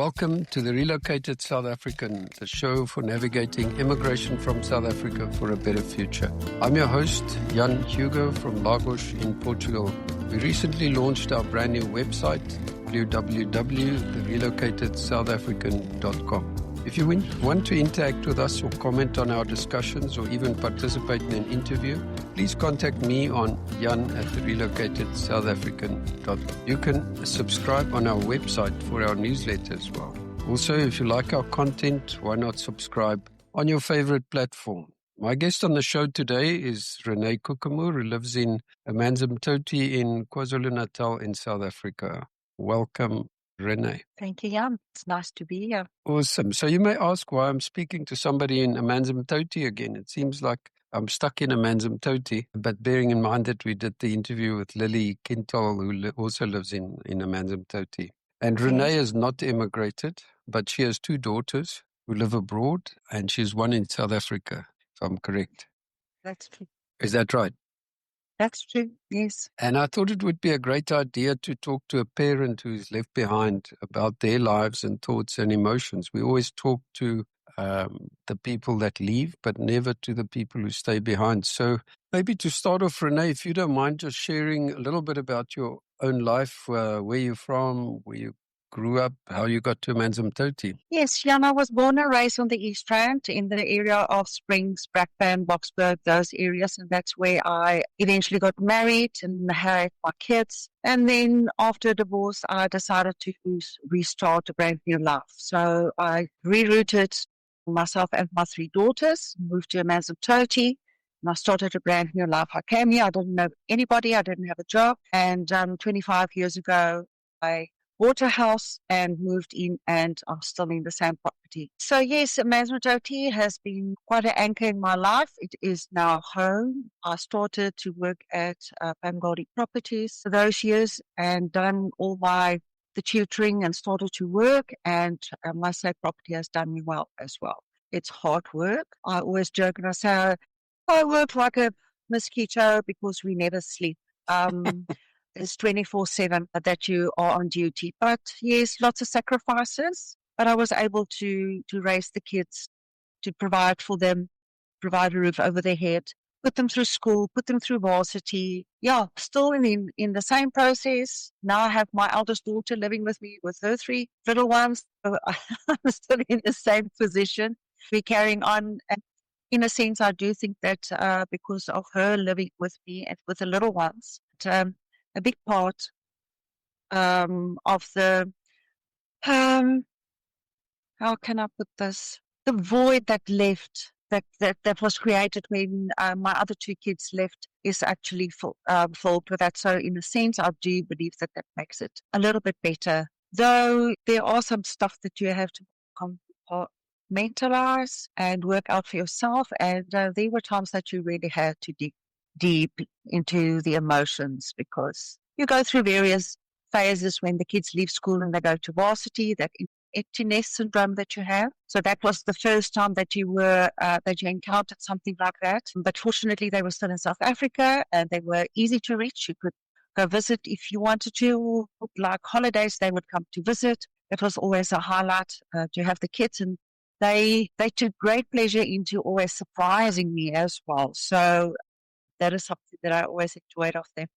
Welcome to the Relocated South African, the show for navigating immigration from South Africa for a better future. I'm your host, Jan Hugo from Lagos in Portugal. We recently launched our brand new website, www.therelocatedsoutafrican.com. If you want to interact with us or comment on our discussions or even participate in an interview, please contact me on jan@therelocatedsoutafrican.com. You can subscribe on our website for our newsletter as well. Also, if you like our content, why not subscribe on your favorite platform? My guest on the show today is René Koekemoer, who lives in Amanzimtoti in KwaZulu-Natal in South Africa. Welcome, René. Thank you, Jan. It's nice to be here. Awesome. So you may ask why I'm speaking to somebody in Amanzimtoti again. It seems like I'm stuck in Amanzimtoti, but bearing in mind that we did the interview with Lily Kintal, who also lives in Amanzimtoti. And René is not immigrated, but she has two daughters who live abroad, and she's one in South Africa, if I'm correct. That's true. Is that right? That's true, yes. And I thought it would be a great idea to talk to a parent who's left behind about their lives and thoughts and emotions. We always talk to the people that leave, but never to the people who stay behind. So maybe to start off, René, if you don't mind just sharing a little bit about your own life, where you're from, where you grew up, how you got to Amanzimtoti. Yes, Jan, I was born and raised on the East Rand in the area of Springs, Brakpan, Boksburg, those areas. And that's where I eventually got married and had my kids. And then after divorce, I decided to restart a brand new life. So I rerouted myself and my three daughters, moved to Amanzimtoti, and I started a brand new life. I came here, I didn't know anybody, I didn't have a job. And 25 years ago, I bought a house and moved in, and I'm still in the same property. So yes, Amanzimtoti has been quite an anchor in my life. It is now home. I started to work at Pangodi Properties for those years and done all the tutoring and started to work, and I must say property has done me well as well. It's hard work. I always joke and I say I work like a mosquito because we never sleep. It's 24/7 that you are on duty. But yes, lots of sacrifices. But I was able to raise the kids, to provide for them, provide a roof over their head, put them through school, put them through varsity. Yeah, still in the same process. Now I have my eldest daughter living with me with her three little ones. So I'm still in the same position. We're carrying on. And in a sense, I do think that because of her living with me and with the little ones, a big part of the, how can I put this? The void that left, that was created when my other two kids left is actually filled with that. So in a sense, I do believe that makes it a little bit better. Though there are some stuff that you have to compartmentalize and work out for yourself. And there were times that you really had to dig deep into the emotions, because you go through various phases when the kids leave school and they go to varsity, that emptiness syndrome that you have. So that was the first time that you encountered something like that. But fortunately, they were still in South Africa and they were easy to reach. You could go visit if you wanted to. Like holidays, they would come to visit. It was always a highlight to have the kids, and they took great pleasure into always surprising me as well. So that is something that I always enjoyed of them.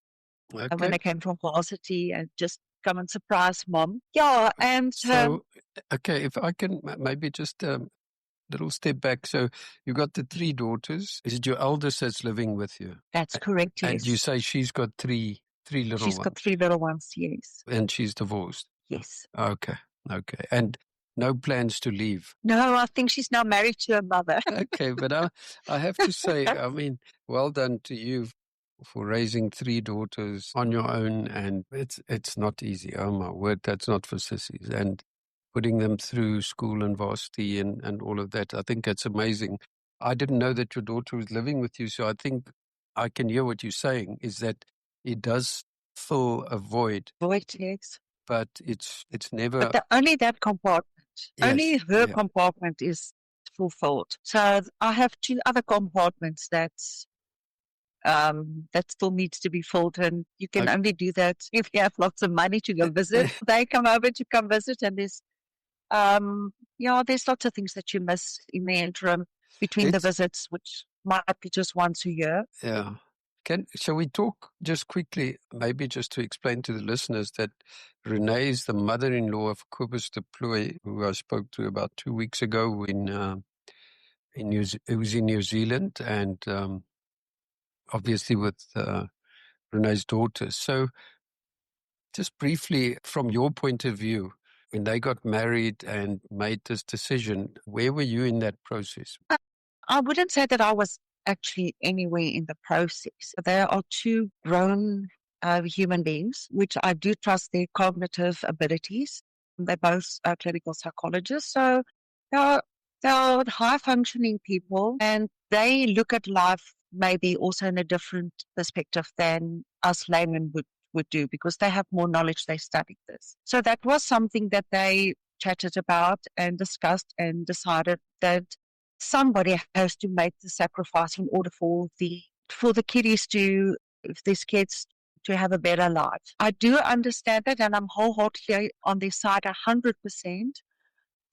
Okay. When I came from varsity and just come and surprise mom. Yeah, and so, okay, if I can maybe just a little step back. So you got the three daughters. Is it your eldest that's living with you? That's correct, yes. And you say she's got three little ones? She's got three little ones, yes. And she's divorced? Yes. Okay. And no plans to leave? No, I think she's now married to her mother. Okay, but I have to say, I mean, well done to you for raising three daughters on your own, and it's not easy. Oh my word, that's not for sissies. And putting them through school and varsity and all of that, I think that's amazing. I didn't know that your daughter was living with you, so I think I can hear what you're saying, is that it does fill a void. Void, yes. But it's never... But only that compartment, yes, only her compartment is fulfilled. So I have two other compartments that still needs to be filled, and you can only do that if you have lots of money to go visit. They come over to come visit, and there's There's lots of things that you miss in the interim between the visits, which might be just once a year. Yeah. Shall we talk just quickly, maybe just to explain to the listeners that Renee is the mother-in-law of Kobus de Plooy, who I spoke to about 2 weeks ago it was in New Zealand, and obviously with Renee's daughter. So just briefly, from your point of view, when they got married and made this decision, where were you in that process? I wouldn't say that I was actually anywhere in the process. There are two grown human beings, which I do trust their cognitive abilities. They're both clinical psychologists. So they're high-functioning people, and they look at life maybe also in a different perspective than us laymen would do, because they have more knowledge, they studied this. So that was something that they chatted about and discussed and decided that somebody has to make the sacrifice in order for the kiddies to, if these kids, to have a better life. I do understand that, and I'm wholeheartedly on their side 100%,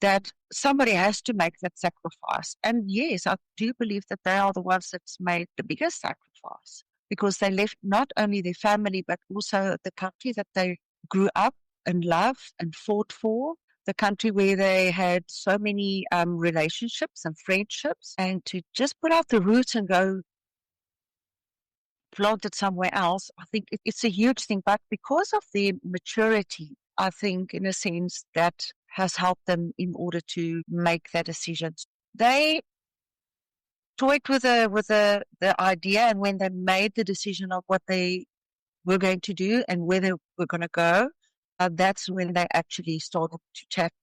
that somebody has to make that sacrifice. And yes, I do believe that they are the ones that's made the biggest sacrifice, because they left not only their family, but also the country that they grew up and loved and fought for, the country where they had so many relationships and friendships, and to just put out the roots and go plant it somewhere else. I think it's a huge thing. But because of their maturity, I think in a sense that has helped them in order to make that decision. They toyed with the idea, and when they made the decision of what they were going to do and where they were going to go, that's when they actually started to chat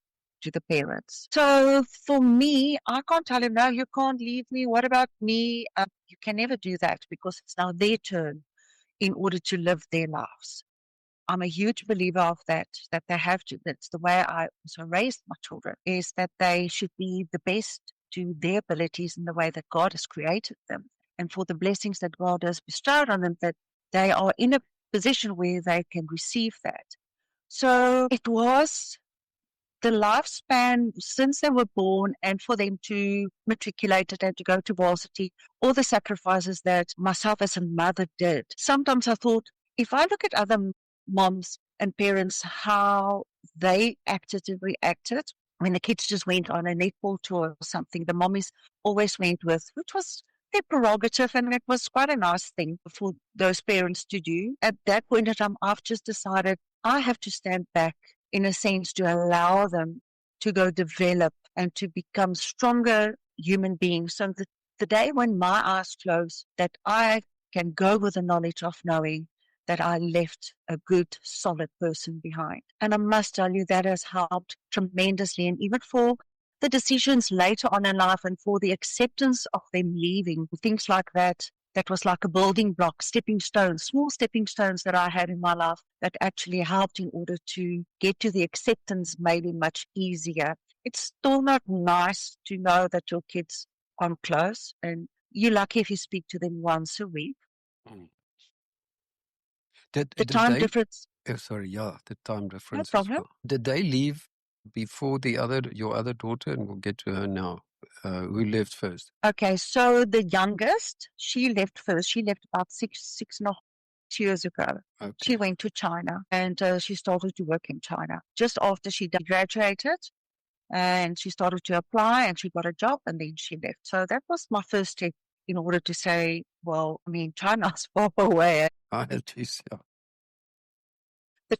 to the parents. So for me, I can't tell him, no, you can't leave me. What about me? You can never do that, because it's now their turn in order to live their lives. I'm a huge believer of that they have to. That's the way I also raised my children, is that they should be the best to their abilities in the way that God has created them, and for the blessings that God has bestowed on them, that they are in a position where they can receive that. So it was the lifespan since they were born, and for them to matriculate and to go to varsity, all the sacrifices that myself as a mother did. Sometimes I thought, if I look at other moms and parents, how they acted and reacted when the kids just went on a netball tour or something, the mommies always went with, which was their prerogative, and it was quite a nice thing for those parents to do. At that point in time, I've just decided I have to stand back, in a sense, to allow them to go develop and to become stronger human beings. So the day when my eyes close, that I can go with the knowledge of knowing that I left a good, solid person behind. And I must tell you, that has helped tremendously. And even for the decisions later on in life and for the acceptance of them leaving, things like that, that was like a building block, stepping stones, small stepping stones that I had in my life that actually helped in order to get to the acceptance maybe much easier. It's still not nice to know that your kids come close, and you're lucky if you speak to them once a week. The time difference. Oh, sorry, the time difference No as problem. well. Did they leave before your other daughter? And we'll get to her now. Who left first? Okay, so the youngest, she left first. She left about six and a half years ago. Okay. She went to China, and she started to work in China just after she graduated. And she started to apply, and she got a job, and then she left. So that was my first step in order to say, well, I mean, China's far away. The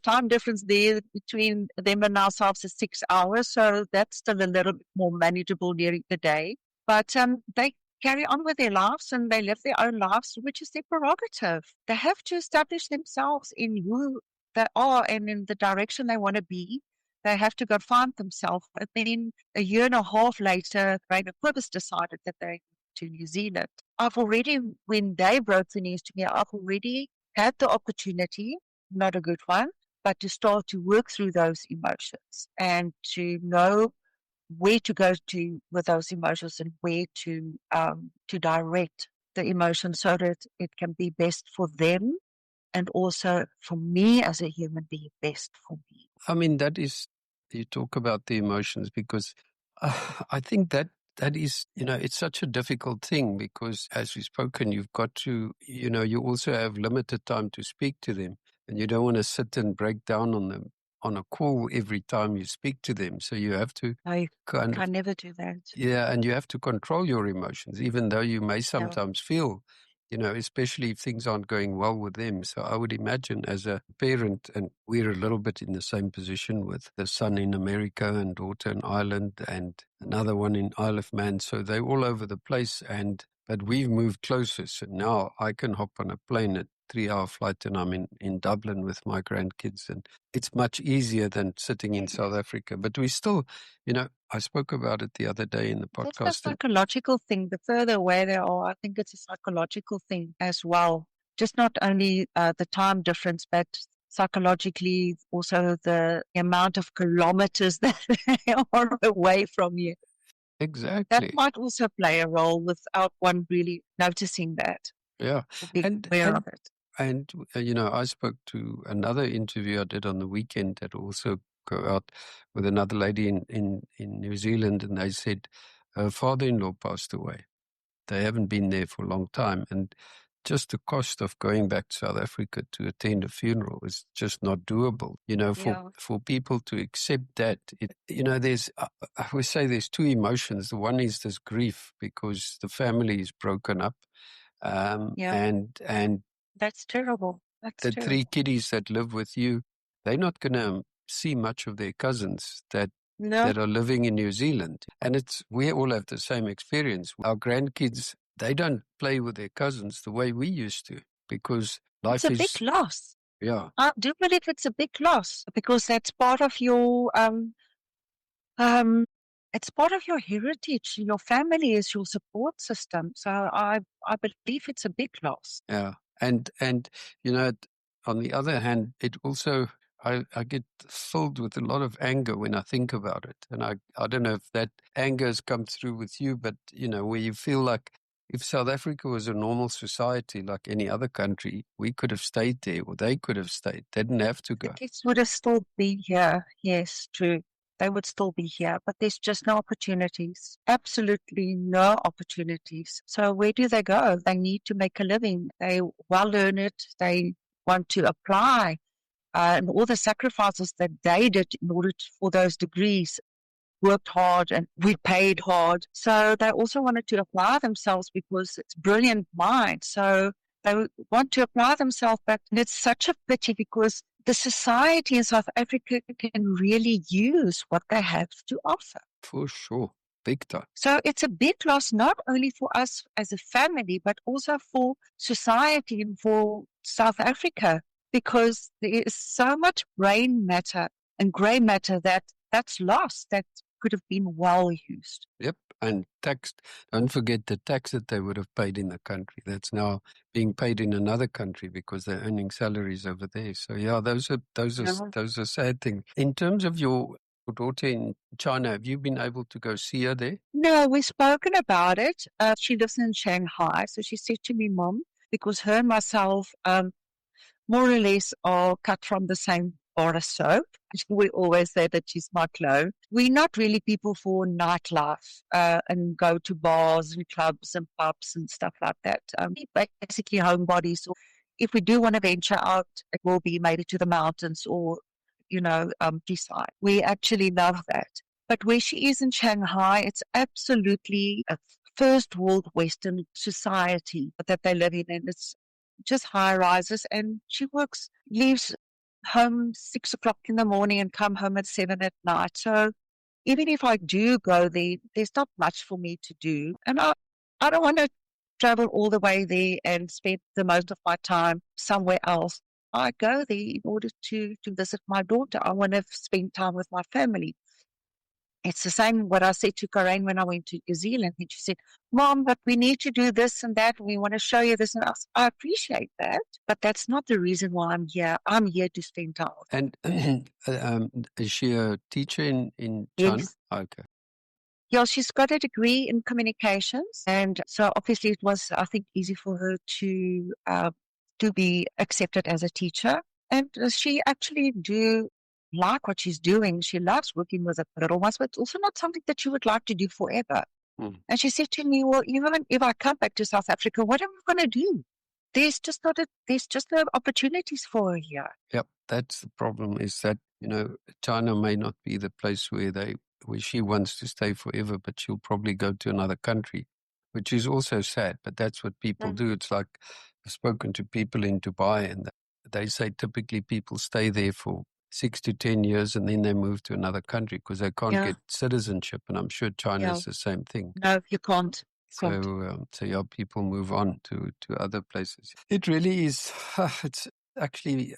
time difference there between them and ourselves is 6 hours, so that's still a little bit more manageable during the day. But they carry on with their lives, and they live their own lives, which is their prerogative. They have to establish themselves in who they are and in the direction they want to be. They have to go find themselves. And then a year and a half later, Rene Koekemoer decided that they to New Zealand. I've already, when they broke the news to me, I've already had the opportunity, not a good one, but to start to work through those emotions and to know where to go to with those emotions and where to direct the emotions so that it can be best for them and also for me as a human being, best for me. I mean, that is you talk about the emotions, because I think that is, it's such a difficult thing, because as we've spoken, you've got to, you also have limited time to speak to them, and you don't want to sit and break down on them on a call every time you speak to them. So you have to I kind of, can never do that. yeah, and you have to control your emotions, even though you may Yeah. sometimes feel, especially if things aren't going well with them. So I would imagine, as a parent, and we're a little bit in the same position with the son in America and daughter in Ireland and another one in Isle of Man. So they're all over the place, but we've moved closer. So now I can hop on a plane at 3-hour flight and I'm in Dublin with my grandkids, and it's much easier than sitting in South Africa. But we still, I spoke about it the other day in the It's a podcast. psychological thing. The further away they are, I think it's a psychological thing as well. Just not only the time difference, but psychologically also the amount of kilometers that they are away from you. Exactly. That might also play a role without one really noticing that. Yeah. Or being aware of it. And, I spoke to another interview I did on the weekend that also go out with another lady in New Zealand, and they said her father-in-law passed away. They haven't been there for a long time, and just the cost of going back to South Africa to attend a funeral is just not doable. For people to accept that, there's, I would say there's two emotions. The one is this grief because the family is broken up. And that's terrible. That's the terrible. 3 kiddies that live with you, they're not going to see much of their cousins that are living in New Zealand. And we all have the same experience. Our grandkids, they don't play with their cousins the way we used to, because life is... It's a big loss. Yeah. I do believe it's a big loss, because that's part of your it's part of your heritage. Your family is your support system. So I believe it's a big loss. Yeah. And on the other hand, it also, I get filled with a lot of anger when I think about it. And I don't know if that anger has come through with you, but, where you feel like if South Africa was a normal society like any other country, we could have stayed there, or they could have stayed. They didn't have to go. The kids would have still been here. Yes, true. They would still be here, but there's just no opportunities. Absolutely no opportunities. So where do they go? They need to make a living. They well learn it. They want to apply. And all the sacrifices that they did in order for those degrees, worked hard and we paid hard. So they also wanted to apply themselves because it's brilliant minds. So they want to apply themselves, but it's such a pity because the society in South Africa can really use what they have to offer. For sure. Big time. So it's a big loss, not only for us as a family, but also for society and for South Africa, because there is so much brain matter and grey matter that's lost, that could have been well used. Yep. And taxed. Don't forget the tax that they would have paid in the country. That's now being paid in another country because they're earning salaries over there. So yeah, those are sad things. In terms of your daughter in China, have you been able to go see her there? No, we've spoken about it. She lives in Shanghai. So she said to me, Mom, because her and myself more or less are cut from the same bar of soap. We always say that she's my clone. We're not really people for nightlife and go to bars and clubs and pubs and stuff like that. Basically homebodies. So if we do want to venture out, it will be maybe to the mountains or, seaside. We actually love that. But where she is in Shanghai, it's absolutely a first world Western society that they live in, and it's just high rises. And she leaves home 6 o'clock in the morning and come home at 7 at night. So even if I do go there, there's not much for me to do. And I don't want to travel all the way there and spend the most of my time somewhere else. I go there in order to visit my daughter. I want to spend time with my family. It's the same what I said to Karen when I went to New Zealand. And she said, Mom, but we need to do this and that. We want to show you this and that. I appreciate that, but that's not the reason why I'm here. I'm here to spend time. And is she a teacher in China? Yes. Okay. Yeah, she's got a degree in communications. And so obviously it was, I think, easy for her to be accepted as a teacher. And she actually do like what she's doing. She loves working with the little ones, but it's also not something that she would like to do forever. And she said to me, well, even if I come back to South Africa, what am I going to do? There's just no opportunities for her here. Yep, that's the problem, is that, China may not be the place where she wants to stay forever, but she'll probably go to another country, which is also sad, but that's what people do. It's like, I've spoken to people in Dubai, and they say typically people stay there for 6 to 10 years and then they move to another country because they can't get citizenship. And I'm sure China is the same thing. No, you can't. So yeah, people move on to other places. It really is, it's actually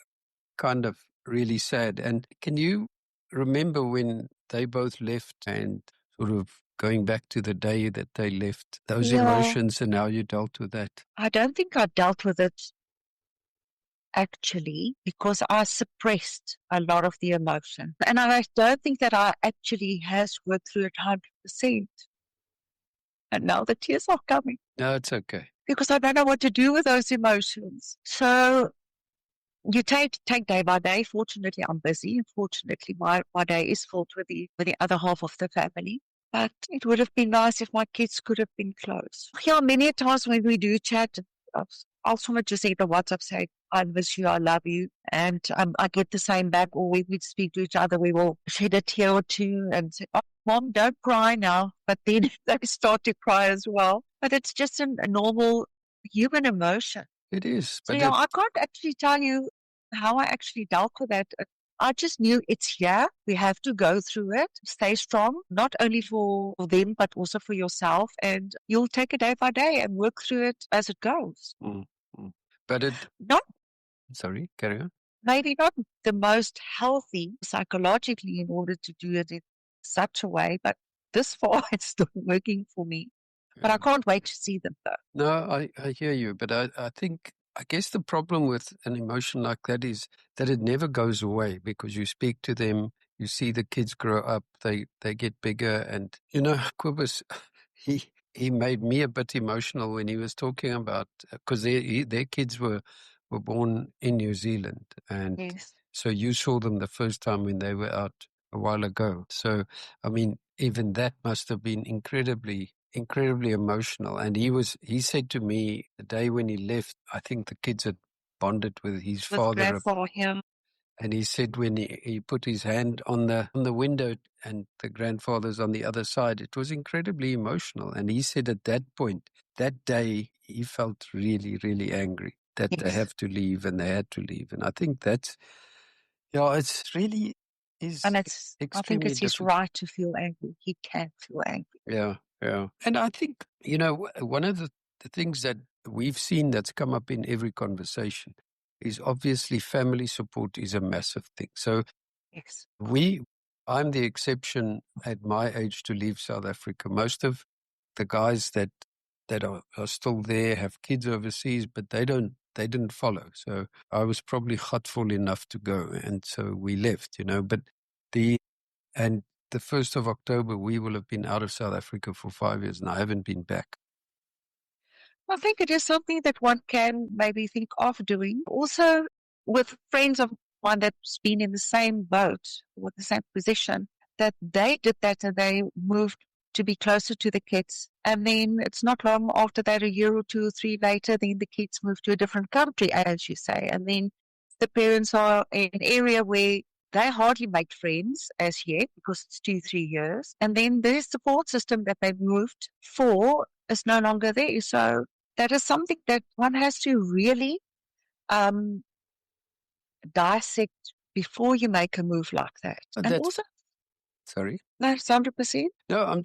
kind of really sad. And can you remember when they both left and sort of going back to the day that they left, those emotions and how you dealt with that? I don't think I dealt with it actually because I suppressed a lot of the emotion. And I don't think that I actually has worked through it 100%. And now the tears are coming. No, it's okay. Because I don't know what to do with those emotions. So you take day by day. Fortunately, I'm busy. Unfortunately, my day is filled with the other half of the family. But it would have been nice if my kids could have been close. Yeah, many times when we do chat, I'll someone just send a WhatsApp say, I miss you, I love you. And I get the same back, or we would speak to each other. We will shed a tear or two and say, oh, Mom, don't cry now. But then they start to cry as well. But it's just a normal human emotion. It is. But so, I can't actually tell you how I actually dealt with that. I just knew it's here. We have to go through it. Stay strong, not only for them, but also for yourself. And you'll take it day by day and work through it as it goes. But it... Not... Sorry, carry on. Maybe not the most healthy psychologically in order to do it in such a way, but this far it's still working for me. But I can't wait to see them though. No, I hear you. But I guess the problem with an emotion like that is that it never goes away because you speak to them, you see the kids grow up, they get bigger. And, Kobus, he made me a bit emotional when he was talking about, because their kids were born in New Zealand. And so you saw them the first time when they were out a while ago. So, I mean, even that must have been incredibly emotional. And he said to me the day when he left, I think the kids had bonded with his father. And he said when he put his hand on the window and the grandfather's on the other side, it was incredibly emotional. And he said at that point, that day, he felt really, really angry that they have to leave and they had to leave. And I think that's, it's really is. And I think it's his right to feel angry. He can feel angry. Yeah. Yeah. And I think, one of the things that we've seen that's come up in every conversation is obviously family support is a massive thing. So I'm the exception at my age to leave South Africa. Most of the guys that are still there have kids overseas, but they didn't follow. So I was probably hotful enough to go. And so we left, but the 1st of October, we will have been out of South Africa for 5 years and I haven't been back. I think it is something that one can maybe think of doing. Also, with friends of mine that's been in the same boat, with the same position, that they did that and they moved to be closer to the kids. And then it's not long after that, a year or 2 or 3 later, then the kids move to a different country, as you say. And then the parents are in an area where they hardly make friends as yet because it's 2-3 years. And then the support system that they moved for is no longer there. So that is something that one has to really dissect before you make a move like that. And also, sorry? No, 100%. No,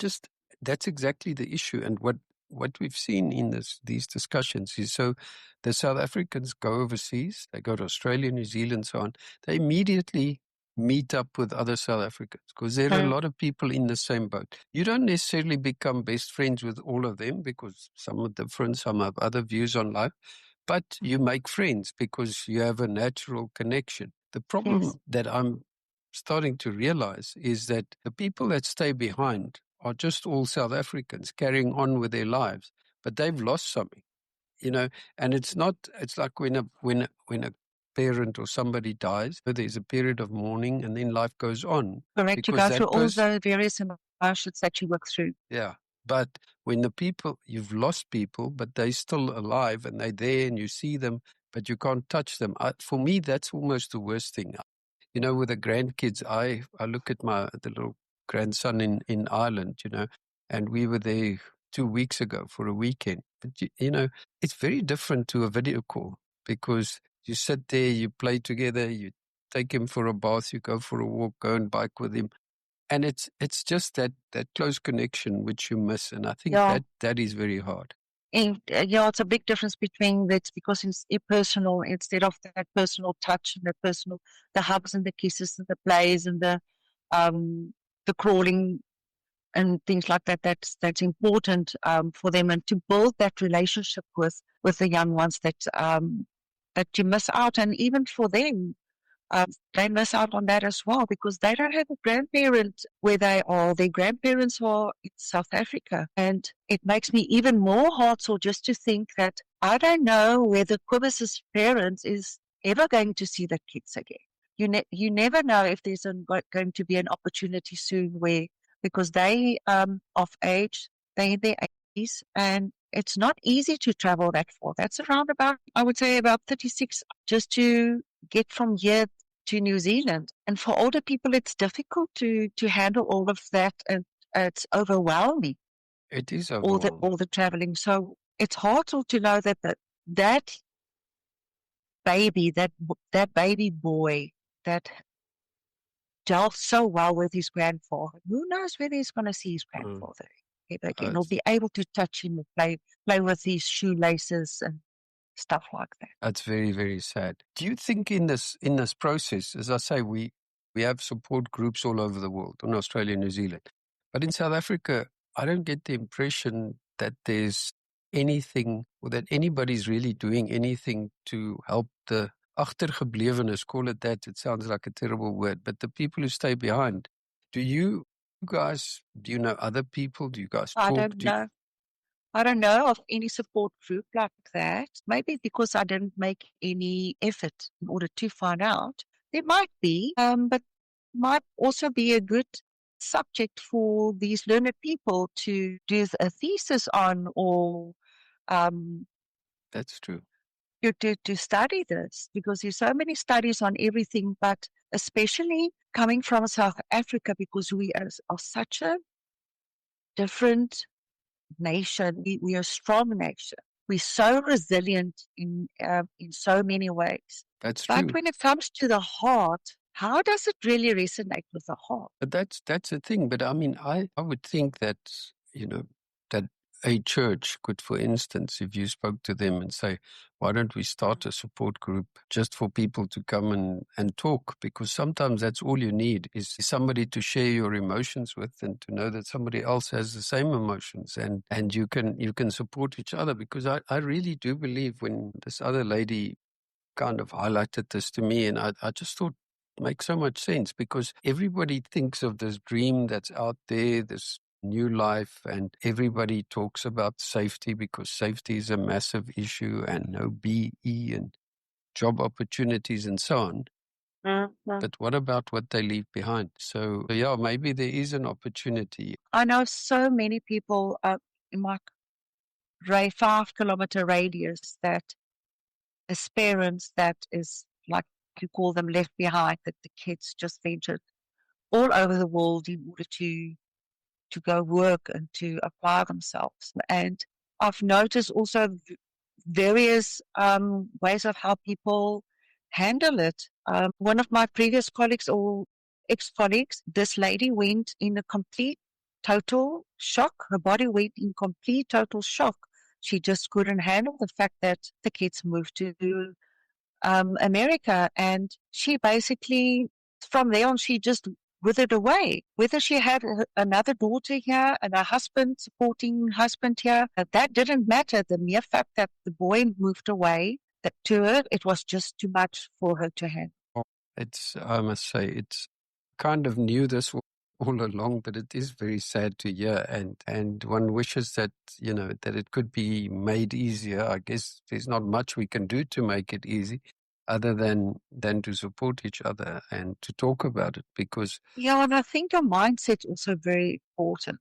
that's exactly the issue. And what we've seen in these discussions is, so the South Africans go overseas, they go to Australia, New Zealand, so on. They immediately meet up with other South Africans because there are a lot of people in the same boat. You don't necessarily become best friends with all of them because some are different, some have other views on life, but you make friends because you have a natural connection. The problem that I'm starting to realize is that the people that stay behind are just all South Africans carrying on with their lives, but they've lost something, and it's like when a parent or somebody dies, there's a period of mourning and then life goes on. Correct. You Because go that through all person, the various emotions that you work through. yeah. But when the people, you've lost people, but they're still alive and they're there and you see them, but you can't touch them. For me, that's almost the worst thing. You know, with the grandkids, I look at the little grandson in Ireland, you know, and we were there 2 weeks ago for a weekend. But, you know, it's very different to a video call because you sit there, you play together, you take him for a bath, you go for a walk, go and bike with him. And it's just that close connection which you miss. And I think that is very hard. And, it's a big difference between that because it's impersonal instead of that personal touch and the hugs and the kisses and the plays and the crawling and things like that. That's important for them, and to build that relationship with the young ones that you miss out, and even for them. They miss out on that as well because they don't have a grandparent where they are. Their grandparents are in South Africa. And it makes me even more heartsore just to think that I don't know whether Kobus's parents is ever going to see the kids again. You never know if there's going to be an opportunity soon where, because they of age, they're in their 80s, and it's not easy to travel that far. That's around about, I would say, about 36 just to get from here to New Zealand. And for older people, it's difficult to handle all of that, and it's overwhelming. It is overwhelming. All the traveling. So it's hard to know that baby, that baby boy that dealt so well with his grandfather. Who knows whether he's going to see his grandfather ever again, or be able to touch him and play with his shoelaces and stuff like that. That's very, very sad. Do you think in this process, as I say, we have support groups all over the world, in Australia and New Zealand, but in South Africa, I don't get the impression that there's anything or that anybody's really doing anything to help the agtergeblewenes, call it that. It sounds like a terrible word, but the people who stay behind. Do you know other people? Do you guys talk? I don't know. I don't know of any support group like that. Maybe because I didn't make any effort in order to find out. There might be, but might also be a good subject for these learned people to do a thesis on, or that's true. To study this, because there's so many studies on everything, but especially coming from South Africa, because we are such a different nation. We are a strong nation. We're so resilient in so many ways. That's true. But when it comes to the heart, how does it really resonate with the heart? But that's the thing. But I mean, I would think that, you know, that a church could, for instance, if you spoke to them and say, why don't we start a support group just for people to come and talk? Because sometimes that's all you need is somebody to share your emotions with, and to know that somebody else has the same emotions, and you can support each other. Because I really do believe, when this other lady kind of highlighted this to me, and I just thought it makes so much sense, because everybody thinks of this dream that's out there, this new life, and everybody talks about safety, because safety is a massive issue, and no BE and job opportunities and so on. Mm-hmm. But what about what they leave behind? So yeah, maybe there is an opportunity. I know so many people in my 5-kilometer radius that as parents, that is, like you call them, left behind, that the kids just ventured all over the world in order to go work and to apply themselves. And I've noticed also various ways of how people handle it. One of my previous colleagues, or ex-colleagues, this lady went in a complete, total shock. Her body went in complete, total shock. She just couldn't handle the fact that the kids moved to America. And she basically, from there on, she just withered away. Whether she had another daughter here and a husband, supporting husband here, that didn't matter. The mere fact that the boy moved away, that to her, it was just too much for her to handle. I must say, it's kind of knew this all along, but it is very sad to hear, and one wishes that, you know, that it could be made easier. I guess there's not much we can do to make it easy, other than to support each other and to talk about it, because Yeah, and I think your mindset is also very important.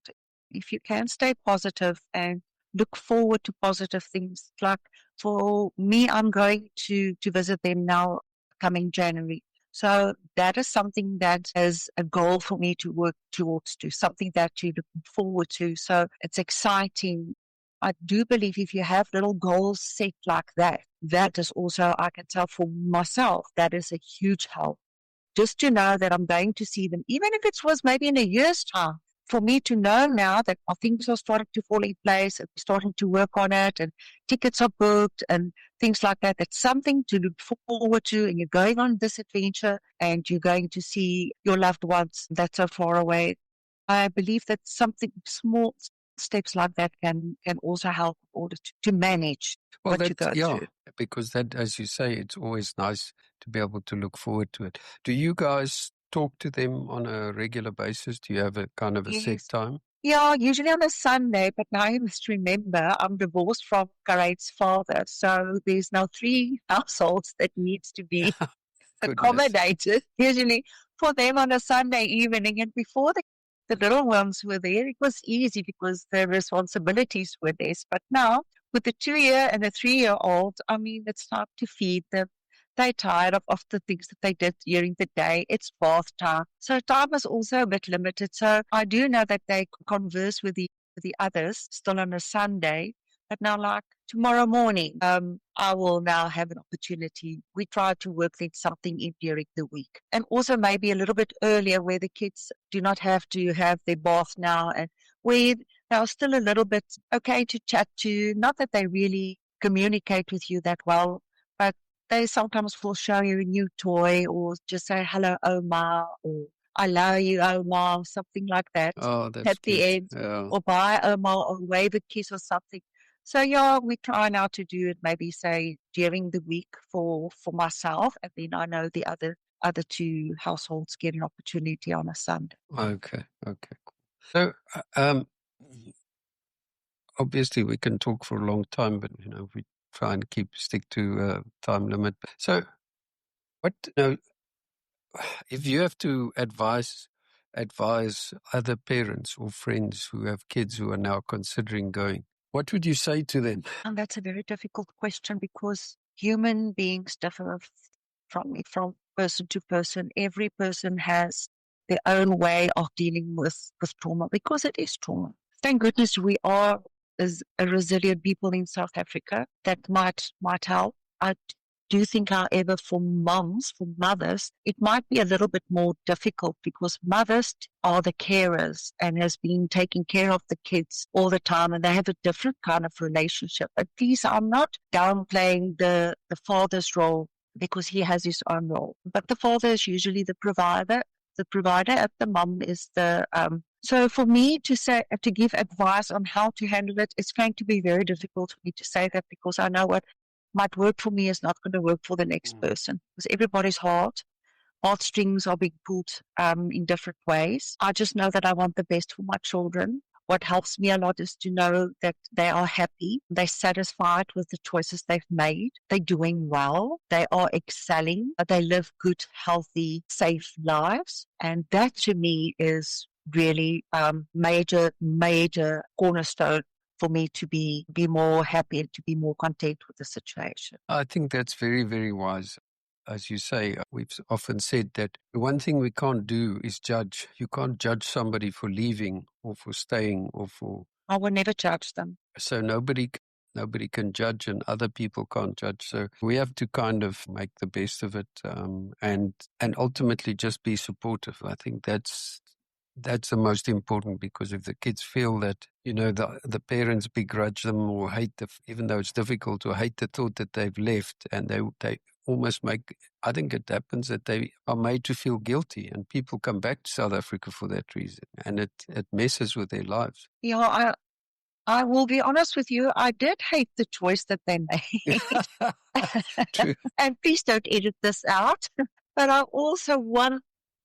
If you can stay positive and look forward to positive things, like for me, I'm going to visit them now coming January. So that is something that is a goal for me to work towards, to something that you're looking forward to. So it's exciting. I do believe if you have little goals set like that, that is also, I can tell for myself, that is a huge help. Just to know that I'm going to see them, even if it was maybe in a year's time, for me to know now that our things are starting to fall in place and we're starting to work on it and tickets are booked and things like that. That's something to look forward to, and you're going on this adventure and you're going to see your loved ones that are far away. I believe that something small steps like that can also help in order to manage well, what you that, go yeah, through. because that, as you say, it's always nice to be able to look forward to it. Do you guys talk to them on a regular basis? Do you have a kind of a set Yes. time? Yeah, usually on a Sunday, but now you must remember I'm divorced from Kareit's father, so there's now 3 households that needs to be Goodness. accommodated, usually for them on a Sunday evening. And before the little ones were there, it was easy because the responsibilities were less. But now, with the 2-year and the 3-year-old, I mean, it's time to feed them. They're tired of the things that they did during the day. It's bath time. So time is also a bit limited. So I do know that they converse with the others still on a Sunday. But now, like tomorrow morning, I will now have an opportunity. We try to work then something in during the week. And also maybe a little bit earlier where the kids do not have to have their bath now, and where they're still a little bit okay to chat to. Not that they really communicate with you that well, but they sometimes will show you a new toy or just say, hello, Oma, or I love you, Oma, or something like that Oh, that's at the cute. end, Yeah. or bye, Oma, or wave a kiss or something. So yeah, we try now to do it maybe say during the week for myself, and then I know the other 2 households get an opportunity on a Sunday. Okay. Okay. Cool. So, obviously, we can talk for a long time, but we try and stick to time limit. So, what if you have to advise other parents or friends who have kids who are now considering going, what would you say to them? And that's a very difficult question because human beings differ from person to person. Every person has their own way of dealing with trauma because it is trauma. Thank goodness we are as a resilient people in South Africa that might help. I do think, however, for mothers, it might be a little bit more difficult because mothers are the carers and has been taking care of the kids all the time, and they have a different kind of relationship. But please, I'm not downplaying the father's role because he has his own role. But the father is usually the provider. The provider, and the mom is the so for me to give advice on how to handle it, it's going to be very difficult for me to say that because I know what might work for me is not going to work for the next person because everybody's heartstrings are being pulled in different ways. I just know that I want the best for my children. What helps me a lot is to know that they are happy, they're satisfied with the choices they've made, they're doing well, they are excelling, they live good, healthy, safe lives. And that to me is really major cornerstone for me to be more happy and to be more content with the situation. I think that's very, very wise. As you say, we've often said that the one thing we can't do is judge. You can't judge somebody for leaving or for staying or for... I will never judge them. So nobody can judge and other people can't judge. So we have to kind of make the best of it and ultimately just be supportive. I think that's the most important, because if the kids feel that, the parents begrudge them or hate even though it's difficult, or hate the thought that they've left, and they almost I think it happens that they are made to feel guilty, and people come back to South Africa for that reason, and it messes with their lives. Yeah, I will be honest with you. I did hate the choice that they made. True. And please don't edit this out. But I also want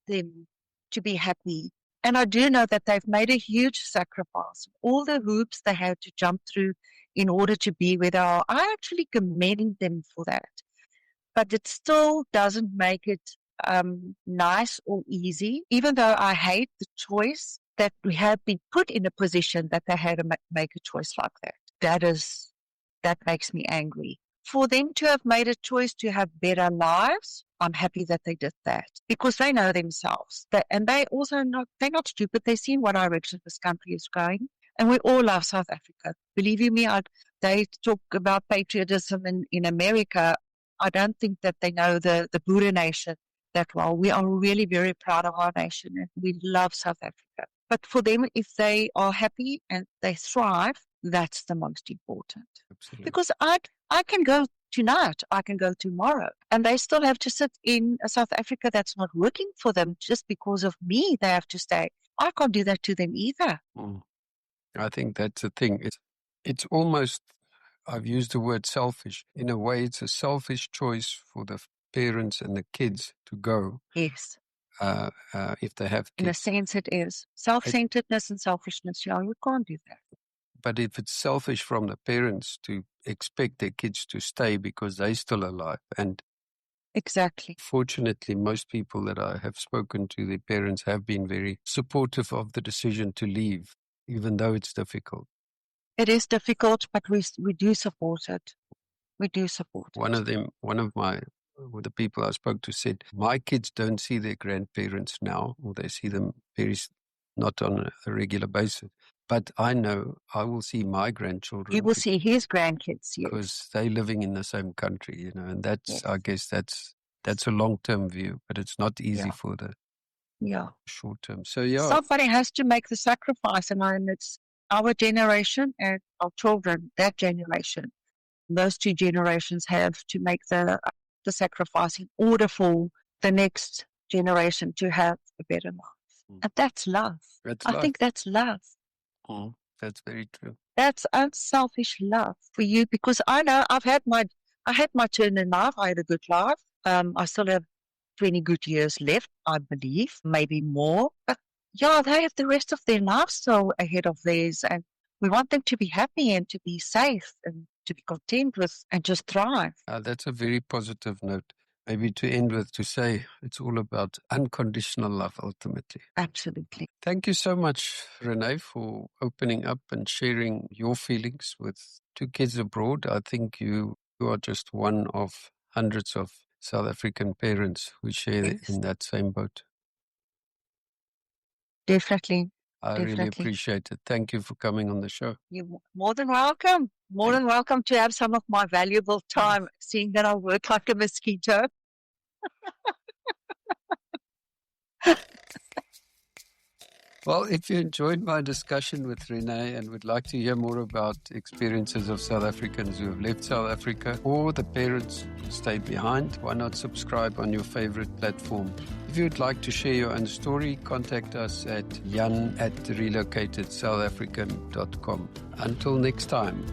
them to be happy. And I do know that they've made a huge sacrifice. All the hoops they had to jump through in order to be where they are. I actually commend them for that. but it still doesn't make it nice or easy, even though I hate the choice that we have been put in a position that they had to make a choice like that. That makes me angry. For them to have made a choice to have better lives, I'm happy that they did that because they know themselves. And they're not stupid. They've seen what direction this country is going. And we all love South Africa. Believe you me, they talk about patriotism in America. I don't think that they know the Buddha nation that well. We are really very proud of our nation and we love South Africa. But for them, if they are happy and they thrive, that's the most important. Absolutely. Because I can go tonight, I can go tomorrow, and they still have to sit in South Africa that's not working for them just because of me. They have to stay. I can't do that to them either. I think that's the thing. It's almost, I've used the word selfish. In a way, it's a selfish choice for the parents and the kids to go. Yes. If they have kids. In a sense, it is. Self-centeredness and selfishness, we can't do that. But if it's selfish from the parents to expect their kids to stay because they're still alive. And exactly. Fortunately, most people that I have spoken to, their parents have been very supportive of the decision to leave, even though it's difficult. It is difficult, but we do support it. We do support it. One of the people I spoke to said, my kids don't see their grandparents now, or they see them not on a regular basis. But I know I will see my grandchildren. You will see his grandkids, yes. Because they're living in the same country, and that's, yes. I guess that's a long-term view, but it's not easy for the short term. So, somebody has to make the sacrifice, and it's our generation and our children, that generation. Those two generations have to make the sacrifice in order for the next generation to have a better life. And that's love. I think that's love. That's very true. That's unselfish love for you, because I know I had my turn in life. I had a good life. I still have 20 good years left, I believe, maybe more. But they have the rest of their life still ahead of theirs, and we want them to be happy and to be safe and to be content with and just thrive. That's a very positive note. Maybe to end with, to say it's all about unconditional love ultimately. Absolutely. Thank you so much, René, for opening up and sharing your feelings with two kids abroad. I think you are just one of hundreds of South African parents who share in that same boat. Definitely. I really appreciate it. Thank you for coming on the show. You're more than welcome. More than welcome to have some of my valuable time, seeing that I work like a mosquito. Well, if you enjoyed my discussion with René and would like to hear more about experiences of South Africans who have left South Africa or the parents who stayed behind, why not subscribe on your favorite platform? If you would like to share your own story, contact us at jan@relocatedSouthAfrican.com. Until next time.